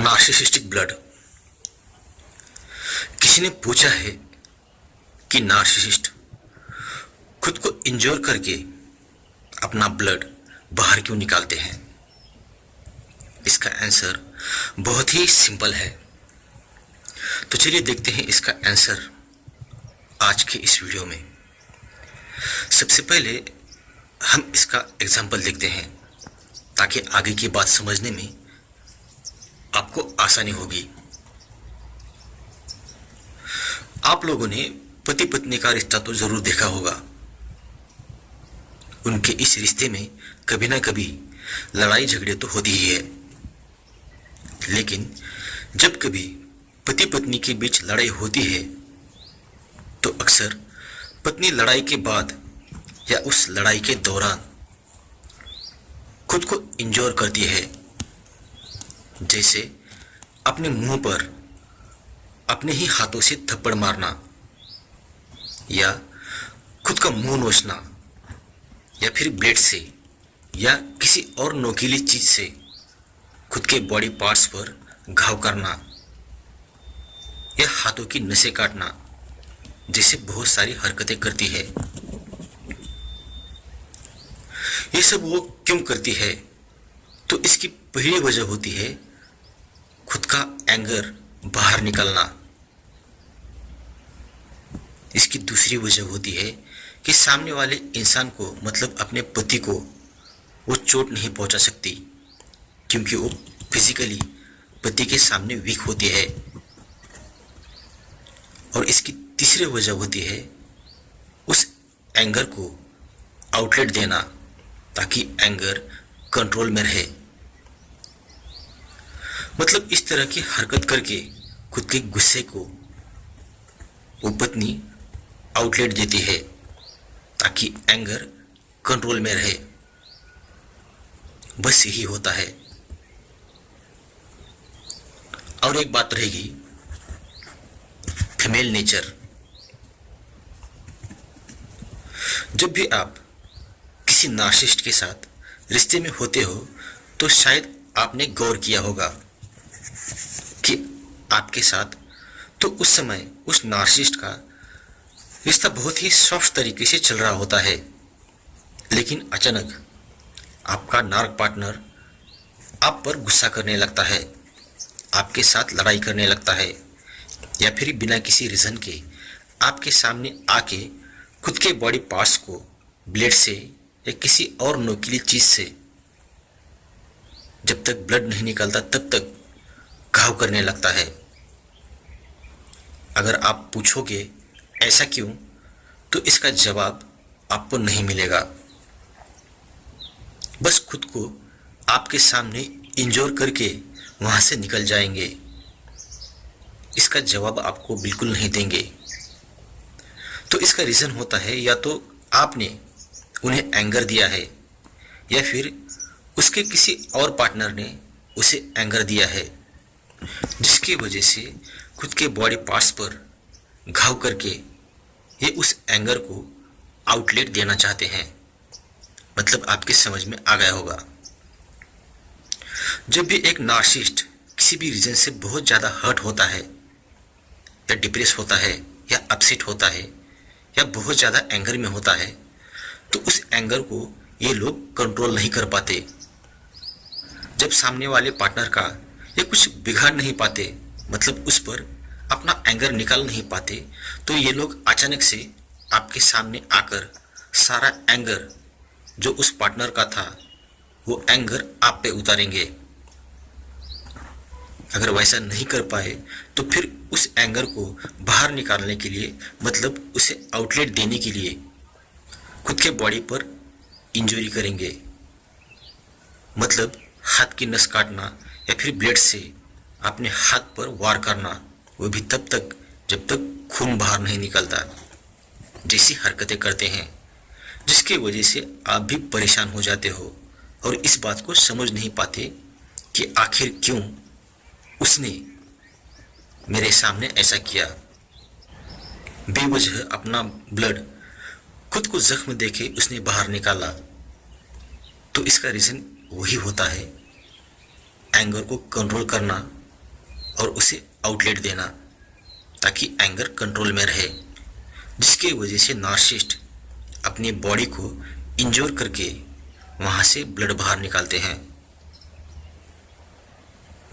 Narcissistic blood. किसी ने पूछा है कि नार्सिसिस्ट खुद को इंजोर करके अपना ब्लड बाहर क्यों निकालते हैं। इसका आंसर बहुत ही सिंपल है। तो चलिए देखते हैं इसका आंसर आज के इस वीडियो में। सबसे पहले हम इसका एग्जाम्पल देखते हैं ताकि आगे की बात समझने में आपको आसानी होगी। आप लोगों ने पति पत्नी का रिश्ता तो जरूर देखा होगा। उनके इस रिश्ते में कभी ना कभी लड़ाई झगड़े तो होती ही है, लेकिन जब कभी पति पत्नी के बीच लड़ाई होती है तो अक्सर पत्नी लड़ाई के बाद या उस लड़ाई के दौरान खुद को इंजोर करती है, जैसे अपने मुंह पर अपने ही हाथों से थप्पड़ मारना या खुद का मुंह नोचना या फिर ब्लेड से या किसी और नोकीली चीज से खुद के बॉडी पार्ट्स पर घाव करना या हाथों की नसें काटना जैसे बहुत सारी हरकतें करती है। ये सब वो क्यों करती है? तो इसकी पहली वजह होती है खुद का एंगर बाहर निकलना। इसकी दूसरी वजह होती है कि सामने वाले इंसान को, मतलब अपने पति को, वो चोट नहीं पहुंचा सकती क्योंकि वो फिजिकली पति के सामने वीक होती है। और इसकी तीसरी वजह होती है उस एंगर को आउटलेट देना ताकि एंगर कंट्रोल में रहे। मतलब इस तरह की हरकत करके खुद के गुस्से को वो पत्नी आउटलेट देती है ताकि एंगर कंट्रोल में रहे। बस यही होता है। और एक बात रहेगी, फीमेल नेचर। जब भी आप किसी नार्सिसिस्ट के साथ रिश्ते में होते हो तो शायद आपने गौर किया होगा कि आपके साथ तो उस समय उस नार्सिसिस्ट का रिश्ता बहुत ही सॉफ्ट तरीके से चल रहा होता है, लेकिन अचानक आपका नार्क पार्टनर आप पर गुस्सा करने लगता है, आपके साथ लड़ाई करने लगता है या फिर बिना किसी रीजन के आपके सामने आके खुद के बॉडी पार्ट्स को ब्लेड से या किसी और नोकीली चीज से जब तक ब्लड नहीं निकलता तब तक घाव करने लगता है। अगर आप पूछोगे ऐसा क्यों, तो इसका जवाब आपको नहीं मिलेगा। बस खुद को आपके सामने इंजोर करके वहां से निकल जाएंगे। इसका जवाब आपको बिल्कुल नहीं देंगे। तो इसका रीजन होता है या तो आपने उन्हें एंगर दिया है या फिर उसके किसी और पार्टनर ने उसे एंगर दिया है, जिसकी वजह से खुद के बॉडी पार्ट्स पर घाव करके ये उस एंगर को आउटलेट देना चाहते हैं। मतलब आपके समझ में आ गया होगा। जब भी एक नार्सिसिस्ट किसी भी रीजन से बहुत ज़्यादा हर्ट होता है या डिप्रेस होता है या अपसेट होता है या बहुत ज़्यादा एंगर में होता है, तो उस एंगर को ये लोग कंट्रोल नहीं कर पाते। जब सामने वाले पार्टनर का ये कुछ बिगाड़ नहीं पाते, मतलब उस पर अपना एंगर निकाल नहीं पाते, तो ये लोग अचानक से आपके सामने आकर सारा एंगर जो उस पार्टनर का था वो एंगर आप पे उतारेंगे। अगर वैसा नहीं कर पाए तो फिर उस एंगर को बाहर निकालने के लिए, मतलब उसे आउटलेट देने के लिए खुद के बॉडी पर इंजरी करेंगे। मतलब हाथ की नस काटना या फिर ब्लेड से अपने हाथ पर वार करना, वो भी तब तक जब तक खून बाहर नहीं निकलता, जैसी हरकतें करते हैं, जिसकी वजह से आप भी परेशान हो जाते हो और इस बात को समझ नहीं पाते कि आखिर क्यों उसने मेरे सामने ऐसा किया। बेवजह अपना ब्लड खुद को जख्म देके उसने बाहर निकाला। तो इसका रीजन वही होता है, एंगर को कंट्रोल करना और उसे आउटलेट देना ताकि एंगर कंट्रोल में रहे, जिसकी वजह से नार्सिसिस्ट अपनी बॉडी को इंजोर करके वहाँ से ब्लड बाहर निकालते हैं।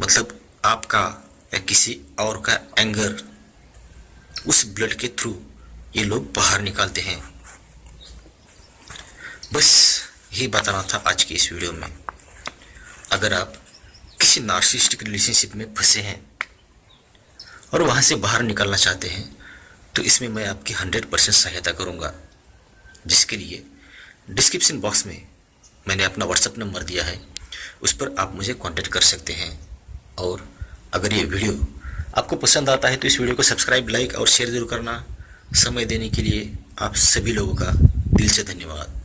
मतलब आपका या किसी और का एंगर उस ब्लड के थ्रू ये लोग बाहर निकालते हैं। बस यही बताना था आज की इस वीडियो में। अगर आप किसी नार्सिसिस्टिक रिलेशनशिप में फंसे हैं और वहाँ से बाहर निकलना चाहते हैं तो इसमें मैं आपकी 100% सहायता करूँगा, जिसके लिए डिस्क्रिप्शन बॉक्स में मैंने अपना व्हाट्सएप नंबर दिया है, उस पर आप मुझे कांटेक्ट कर सकते हैं। और अगर ये वीडियो आपको पसंद आता है तो इस वीडियो को सब्सक्राइब, लाइक और शेयर जरूर करना। समय देने के लिए आप सभी लोगों का दिल से धन्यवाद।